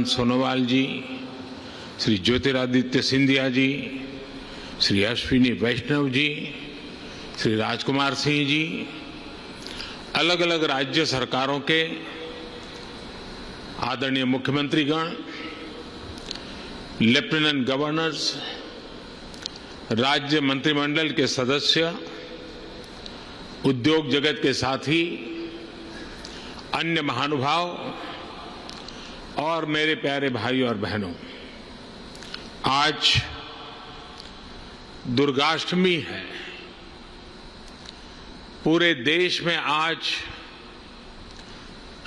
सर्बानंद सोनोवाल जी, श्री ज्योतिरादित्य सिंधिया जी, श्री अश्विनी वैष्णव जी, श्री राजकुमार सिंह जी, अलग अलग राज्य सरकारों के आदरणीय मुख्यमंत्रीगण, लेफ्टिनेंट गवर्नर्स, राज्य मंत्रिमंडल के सदस्य, उद्योग जगत के साथी, अन्य महानुभाव और मेरे प्यारे भाई और बहनों, आज दुर्गाष्टमी है। पूरे देश में आज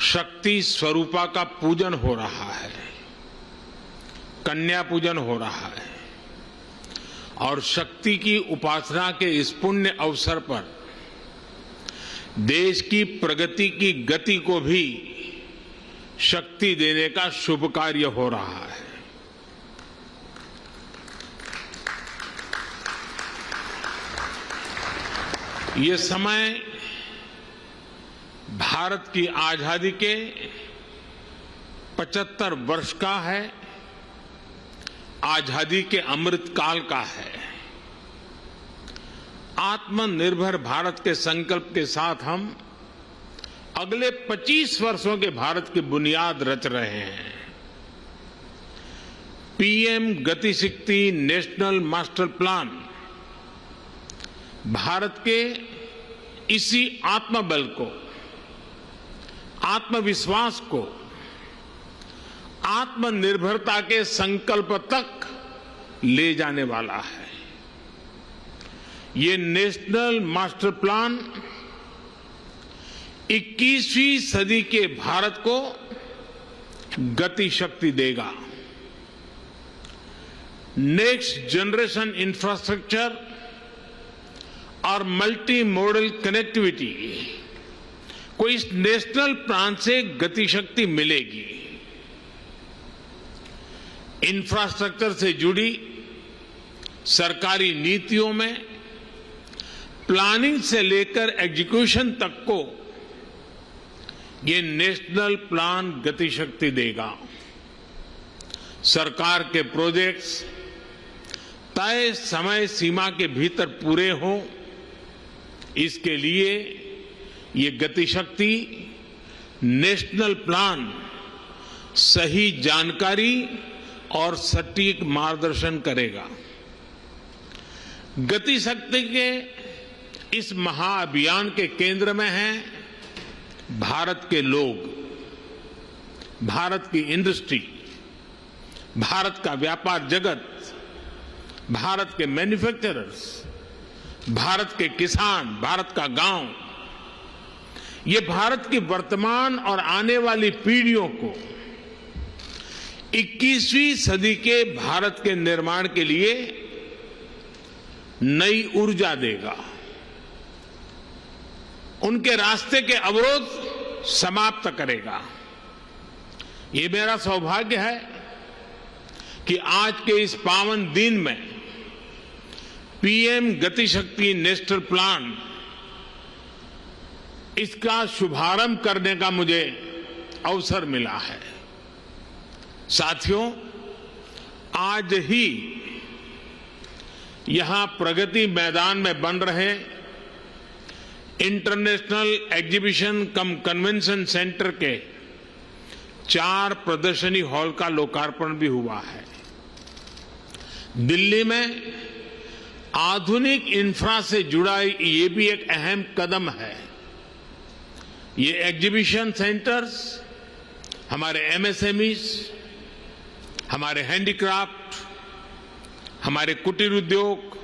शक्ति स्वरूपा का पूजन हो रहा है, कन्या पूजन हो रहा है और शक्ति की उपासना के इस पुण्य अवसर पर देश की प्रगति की गति को भी शक्ति देने का शुभ कार्य हो रहा है। ये समय भारत की आजादी के 75 वर्ष का है, आजादी के अमृत काल का है। आत्मनिर्भर भारत के संकल्प के साथ हम अगले 25 वर्षों के भारत की बुनियाद रच रहे हैं। पीएम गति शक्ति नेशनल मास्टर प्लान भारत के इसी आत्मबल को, आत्मविश्वास को, आत्मनिर्भरता के संकल्प तक ले जाने वाला है। ये नेशनल मास्टर प्लान 21वीं सदी के भारत को गति शक्ति देगा। नेक्स्ट जनरेशन इंफ्रास्ट्रक्चर और मल्टी मॉडल कनेक्टिविटी को इस नेशनल प्लान से गति शक्ति मिलेगी। इंफ्रास्ट्रक्चर से जुड़ी सरकारी नीतियों में प्लानिंग से लेकर एग्जीक्यूशन तक को ये नेशनल प्लान गति शक्ति देगा। सरकार के प्रोजेक्ट्स तय समय सीमा के भीतर पूरे हों, इसके लिए ये गति शक्ति नेशनल प्लान सही जानकारी और सटीक मार्गदर्शन करेगा। गति शक्ति के इस महाअभियान के केंद्र में हैं भारत के लोग, भारत की इंडस्ट्री, भारत का व्यापार जगत, भारत के मैन्युफैक्चरर्स, भारत के किसान, भारत का गांव। ये भारत की वर्तमान और आने वाली पीढ़ियों को 21वीं सदी के भारत के निर्माण के लिए नई ऊर्जा देगा। उनके रास्ते के अवरोध समाप्त करेगा। ये मेरा सौभाग्य है कि आज के इस पावन दिन में पीएम गति शक्ति नेशनल प्लान, इसका शुभारंभ करने का मुझे अवसर मिला है। साथियों, आज ही यहां प्रगति मैदान में बन रहे इंटरनेशनल एग्जीबिशन कम कन्वेंशन सेंटर के 4 प्रदर्शनी हॉल का लोकार्पण भी हुआ है। दिल्ली में आधुनिक इंफ्रा से जुड़ा ये भी एक अहम कदम है। ये एग्जीबिशन सेंटर्स हमारे एमएसएमईज, हमारे हैंडीक्राफ्ट, हमारे कुटीर उद्योग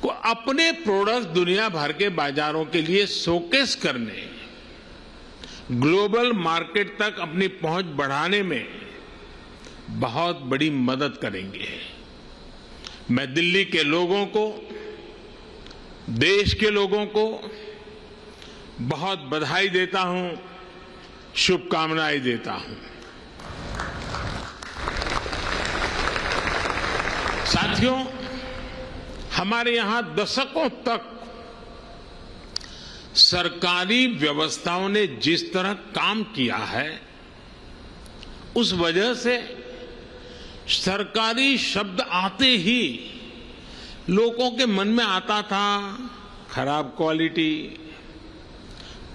को अपने प्रोडक्ट्स दुनिया भर के बाजारों के लिए शोकेस करने, ग्लोबल मार्केट तक अपनी पहुंच बढ़ाने में बहुत बड़ी मदद करेंगे। मैं दिल्ली के लोगों को, देश के लोगों को बहुत बधाई देता हूं, शुभकामनाएं देता हूं। साथियों, हमारे यहां दशकों तक सरकारी व्यवस्थाओं ने जिस तरह काम किया है, उस वजह से सरकारी शब्द आते ही लोगों के मन में आता था खराब क्वालिटी,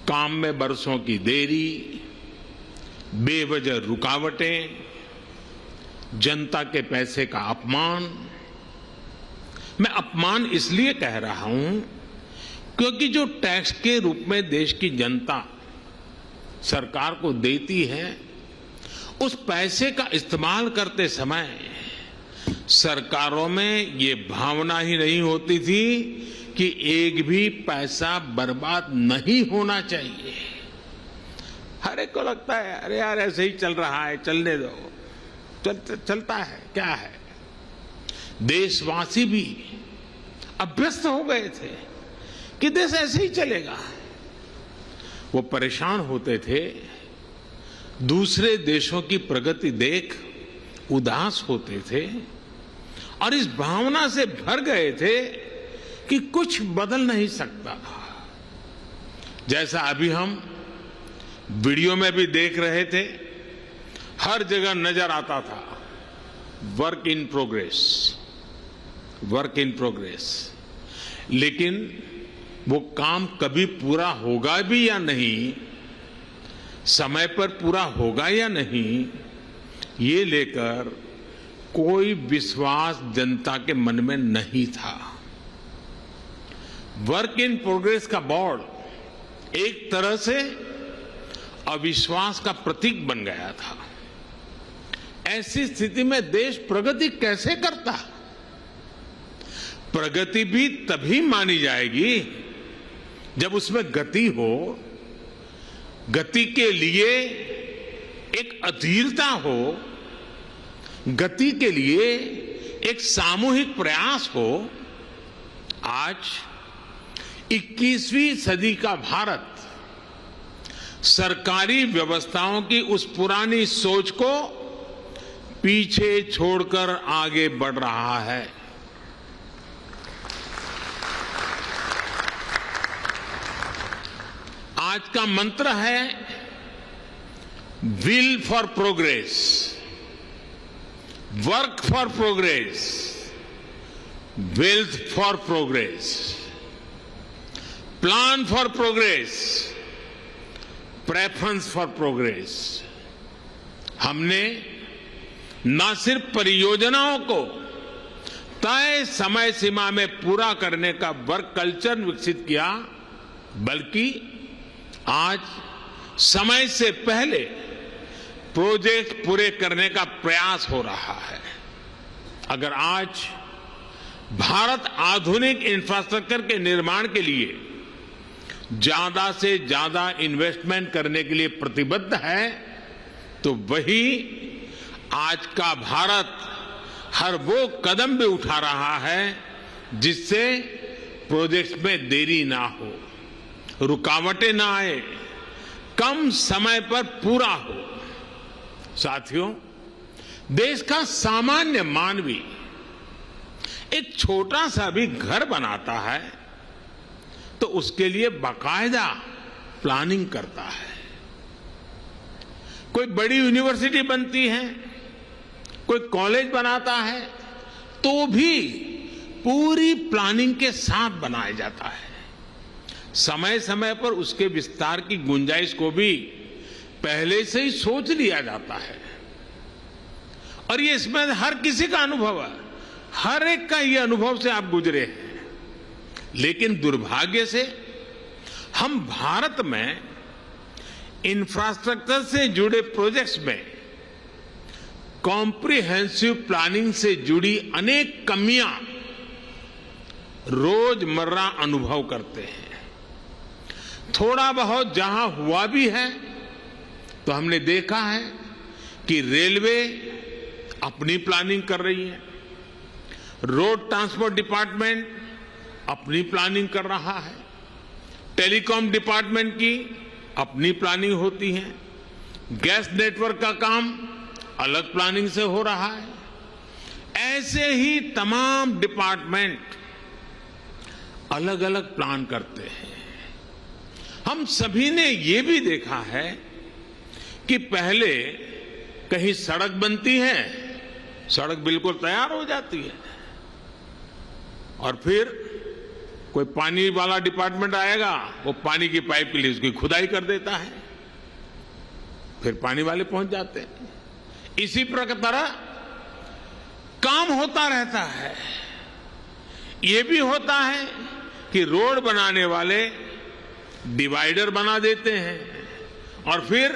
काम में बरसों की देरी, बेवजह रुकावटें, जनता के पैसे का अपमान। मैं अपमान इसलिए कह रहा हूं क्योंकि जो टैक्स के रूप में देश की जनता सरकार को देती है, उस पैसे का इस्तेमाल करते समय सरकारों में ये भावना ही नहीं होती थी कि एक भी पैसा बर्बाद नहीं होना चाहिए। हर एक को लगता है अरे यार ऐसे ही चल रहा है, चलने दो, चलता है, क्या है। देशवासी भी अभ्यस्त हो गए थे कि देश ऐसे ही चलेगा। वो परेशान होते थे, दूसरे देशों की प्रगति देख उदास होते थे और इस भावना से भर गए थे कि कुछ बदल नहीं सकता। जैसा अभी हम वीडियो में भी देख रहे थे, हर जगह नजर आता था work in progress, work in progress. लेकिन वो काम कभी पूरा होगा भी या नहीं, समय पर पूरा होगा या नहीं, ये लेकर कोई विश्वास जनता के मन में नहीं था। वर्क इन प्रोग्रेस का बोर्ड एक तरह से अविश्वास का प्रतीक बन गया था। ऐसी स्थिति में देश प्रगति कैसे करता? प्रगति भी तभी मानी जाएगी जब उसमें गति हो, गति के लिए एक अधीरता हो, गति के लिए एक सामूहिक प्रयास हो। आज 21वीं सदी का भारत सरकारी व्यवस्थाओं की उस पुरानी सोच को पीछे छोड़कर आगे बढ़ रहा है। आज का मंत्र है will for progress, work for progress, wealth for progress, plan for progress, preference for progress. हमने न सिर्फ परियोजनाओं को तय समय सीमा में पूरा करने का वर्क कल्चर विकसित किया, बल्कि आज समय से पहले प्रोजेक्ट पूरे करने का प्रयास हो रहा है। अगर आज भारत आधुनिक इंफ्रास्ट्रक्चर के निर्माण के लिए ज्यादा से ज्यादा इन्वेस्टमेंट करने के लिए प्रतिबद्ध है, तो वही आज का भारत हर वो कदम भी उठा रहा है जिससे प्रोजेक्ट्स में देरी ना हो, रुकावटें ना आए, कम समय पर पूरा हो। साथियों, देश का सामान्य मानवी एक छोटा सा भी घर बनाता है तो उसके लिए बाकायदा प्लानिंग करता है। कोई बड़ी यूनिवर्सिटी बनती है, कोई कॉलेज बनाता है, तो भी पूरी प्लानिंग के साथ बनाया जाता है। समय समय पर उसके विस्तार की गुंजाइश को भी पहले से ही सोच लिया जाता है। और ये इसमें हर किसी का अनुभव है, हर एक का ये अनुभव से आप गुजरे हैं। लेकिन दुर्भाग्य से हम भारत में इंफ्रास्ट्रक्चर से जुड़े प्रोजेक्ट्स में कॉम्प्रिहेंसिव प्लानिंग से जुड़ी अनेक कमियां रोजमर्रा अनुभव करते हैं। थोड़ा बहुत जहां हुआ भी है तो हमने देखा है कि रेलवे अपनी प्लानिंग कर रही है, रोड ट्रांसपोर्ट डिपार्टमेंट अपनी प्लानिंग कर रहा है, टेलीकॉम डिपार्टमेंट की अपनी प्लानिंग होती है, गैस नेटवर्क का काम अलग प्लानिंग से हो रहा है। ऐसे ही तमाम डिपार्टमेंट अलग अलग प्लान करते हैं। हम सभी ने ये भी देखा है कि पहले कहीं सड़क बनती है, सड़क बिल्कुल तैयार हो जाती है, और फिर कोई पानी वाला डिपार्टमेंट आएगा, वो पानी की पाइप के लिए उसकी खुदाई कर देता है, फिर पानी वाले पहुंच जाते हैं। इसी तरह काम होता रहता है। ये भी होता है कि रोड बनाने वाले डिवाइडर बना देते हैं, और फिर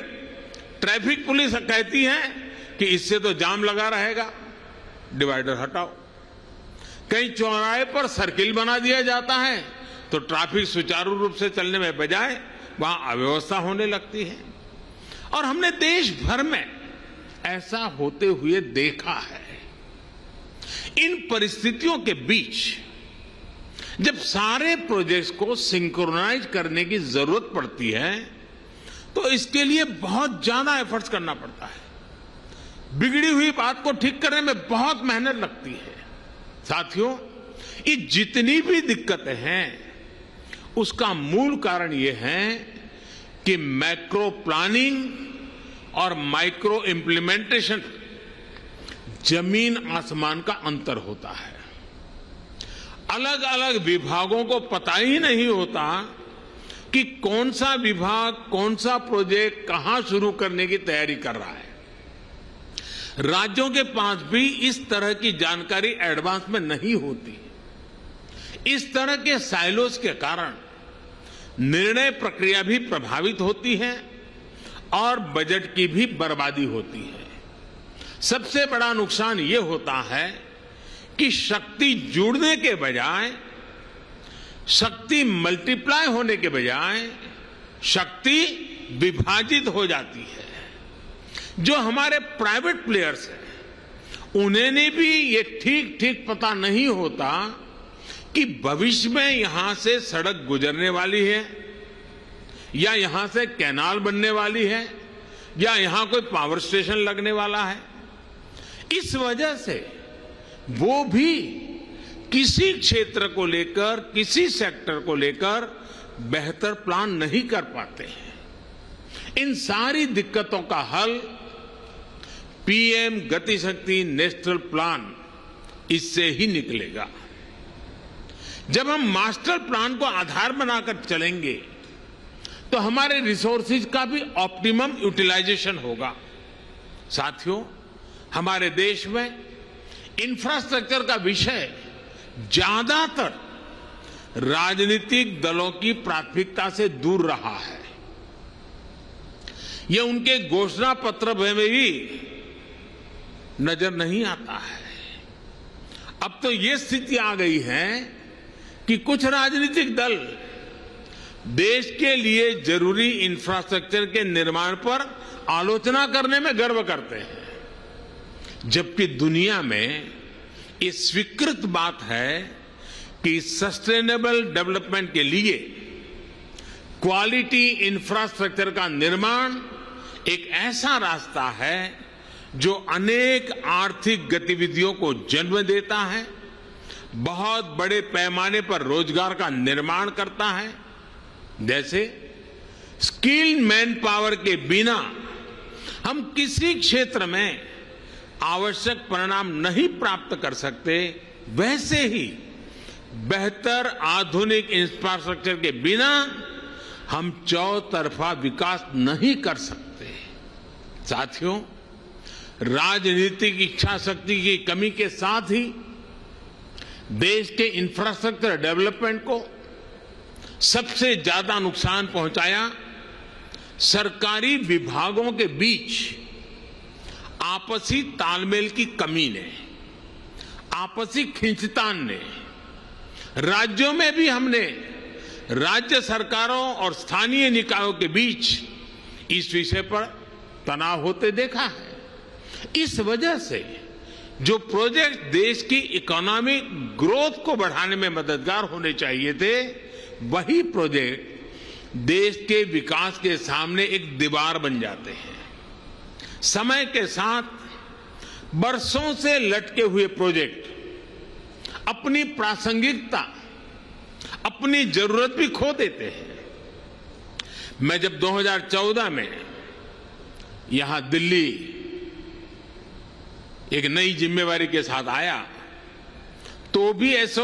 ट्रैफिक पुलिस कहती है कि इससे तो जाम लगा रहेगा, डिवाइडर हटाओ। कहीं चौराहे पर सर्किल बना दिया जाता है तो ट्रैफिक सुचारू रूप से चलने में बजाय वहां अव्यवस्था होने लगती है। और हमने देश भर में ऐसा होते हुए देखा है। इन परिस्थितियों के बीच जब सारे प्रोजेक्ट्स को सिंक्रोनाइज करने की जरूरत पड़ती है तो इसके लिए बहुत ज्यादा एफर्ट्स करना पड़ता है। बिगड़ी हुई बात को ठीक करने में बहुत मेहनत लगती है। साथियों, ये जितनी भी दिक्कतें हैं उसका मूल कारण ये है कि मैक्रो प्लानिंग और माइक्रो इम्प्लीमेंटेशन जमीन आसमान का अंतर होता है। अलग अलग विभागों को पता ही नहीं होता कि कौन सा विभाग कौन सा प्रोजेक्ट कहां शुरू करने की तैयारी कर रहा है। राज्यों के पास भी इस तरह की जानकारी एडवांस में नहीं होती। इस तरह के साइलोस के कारण निर्णय प्रक्रिया भी प्रभावित होती है और बजट की भी बर्बादी होती है। सबसे बड़ा नुकसान यह होता है कि शक्ति जुड़ने के बजाय, शक्ति मल्टीप्लाई होने के बजाय शक्ति विभाजित हो जाती है। जो हमारे प्राइवेट प्लेयर्स हैं उन्हें भी ये ठीक ठीक पता नहीं होता कि भविष्य में यहां से सड़क गुजरने वाली है, या यहां से कैनाल बनने वाली है, या यहां कोई पावर स्टेशन लगने वाला है। इस वजह से वो भी किसी क्षेत्र को लेकर, किसी सेक्टर को लेकर बेहतर प्लान नहीं कर पाते हैं। इन सारी दिक्कतों का हल पीएम गति शक्ति नेशनल प्लान इससे ही निकलेगा। जब हम मास्टर प्लान को आधार बनाकर चलेंगे तो हमारे रिसोर्सेज का भी ऑप्टिमम यूटिलाइजेशन होगा। साथियों, हमारे देश में इंफ्रास्ट्रक्चर का विषय ज्यादातर राजनीतिक दलों की प्राथमिकता से दूर रहा है। यह उनके घोषणा पत्र में भी नजर नहीं आता है। अब तो यह स्थिति आ गई है कि कुछ राजनीतिक दल देश के लिए जरूरी इंफ्रास्ट्रक्चर के निर्माण पर आलोचना करने में गर्व करते हैं, जबकि दुनिया में ये स्वीकृत बात है कि सस्टेनेबल डेवलपमेंट के लिए क्वालिटी इंफ्रास्ट्रक्चर का निर्माण एक ऐसा रास्ता है जो अनेक आर्थिक गतिविधियों को जन्म देता है, बहुत बड़े पैमाने पर रोजगार का निर्माण करता है। जैसे स्किल्ड मैन पावर के बिना हम किसी क्षेत्र में आवश्यक परिणाम नहीं प्राप्त कर सकते, वैसे ही बेहतर आधुनिक इंफ्रास्ट्रक्चर के बिना हम चौतरफा विकास नहीं कर सकते। साथियों, राजनीतिक इच्छा शक्ति की कमी के साथ ही देश के इंफ्रास्ट्रक्चर डेवलपमेंट को सबसे ज्यादा नुकसान पहुंचाया सरकारी विभागों के बीच आपसी तालमेल की कमी ने, आपसी खींचतान ने। राज्यों में भी हमने राज्य सरकारों और स्थानीय निकायों के बीच इस विषय पर तनाव होते देखा है। इस वजह से जो प्रोजेक्ट देश की इकोनॉमिक ग्रोथ को बढ़ाने में मददगार होने चाहिए थे, वही प्रोजेक्ट देश के विकास के सामने एक दीवार बन जाते हैं। समय के साथ बरसों से लटके हुए प्रोजेक्ट अपनी प्रासंगिकता, अपनी जरूरत भी खो देते हैं। मैं जब 2014 में यहां दिल्ली एक नई जिम्मेवारी के साथ आया तो भी ऐसा